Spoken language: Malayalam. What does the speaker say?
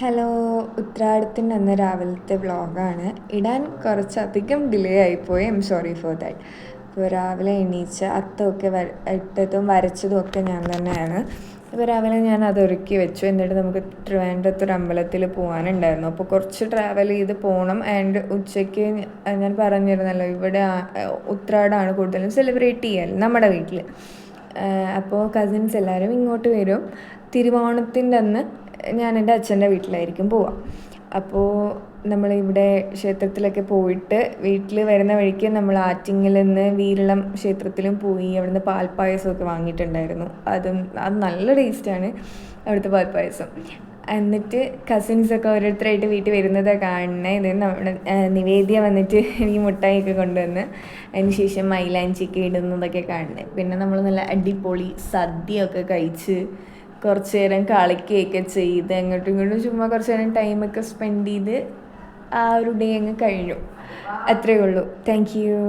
ഹലോ, ഉത്രാടത്തിൻ്റെ അന്ന് രാവിലത്തെ വ്ളോഗാണ്. ഇടാൻ കുറച്ചധികം ഡിലേ ആയിപ്പോയി. Sorry for that. ഇപ്പോൾ രാവിലെ എണീച്ച് അത്തമൊക്കെ ഇട്ടതും വരച്ചതും ഒക്കെ ഞാൻ തന്നെയാണ്. ഇപ്പോൾ രാവിലെ ഞാൻ അത് ഒരുക്കി വെച്ചു. എന്നിട്ട് നമുക്ക് ട്രിവാൻഡ്രത്തൊരു അമ്പലത്തിൽ പോകാനുണ്ടായിരുന്നു. അപ്പോൾ കുറച്ച് ട്രാവൽ ചെയ്ത് പോകണം. ആൻഡ് ഉച്ചയ്ക്ക് ഞാൻ പറഞ്ഞിരുന്നല്ലോ, ഇവിടെ ഉത്രാടമാണ് കൂടുതലും സെലിബ്രേറ്റ് ചെയ്യാൻ നമ്മുടെ വീട്ടിൽ. അപ്പോൾ കസിൻസ് എല്ലാവരും ഇങ്ങോട്ട് വരും. തിരുവോണത്തിൻ്റെ അന്ന് ഞാൻ എൻ്റെ അച്ഛൻ്റെ വീട്ടിലായിരിക്കും പോവുക. അപ്പോൾ നമ്മളിവിടെ ക്ഷേത്രത്തിലൊക്കെ പോയിട്ട് വീട്ടിൽ വരുന്ന വഴിക്ക് നമ്മൾ ആറ്റിങ്ങിൽ നിന്ന് വീരളം ക്ഷേത്രത്തിലും പോയി. അവിടുന്ന് പാൽപ്പായസമൊക്കെ വാങ്ങിയിട്ടുണ്ടായിരുന്നു. അത് നല്ല ടേസ്റ്റാണ് അവിടുത്തെ പാൽപ്പായസം. എന്നിട്ട് കസിൻസൊക്കെ ഓരോരുത്തരായിട്ട് വീട്ടിൽ വരുന്നതാണ് കാണുന്നത്. ഇത് നമ്മുടെ നിവേദ്യ വന്നിട്ട് എനിക്ക് മുട്ടായിയൊക്കെ കൊണ്ടുവന്ന് അതിന് ശേഷം മൈലാഞ്ചിക്ക് ഇടുന്നതൊക്കെ കാണുന്നത്. പിന്നെ നമ്മൾ നല്ല അടിപൊളി സദ്യയൊക്കെ കഴിച്ച് കുറച്ച് നേരം കളിക്കുകയൊക്കെ ചെയ്ത് അങ്ങോട്ടും ഇങ്ങോട്ടും ചുമ്മാ കുറച്ച് നേരം ടൈമൊക്കെ സ്പെൻഡ് ചെയ്ത് ആ ഒരു ഡേ അങ്ങ് കഴിഞ്ഞു. അത്രയേ ഉള്ളൂ. Thank you.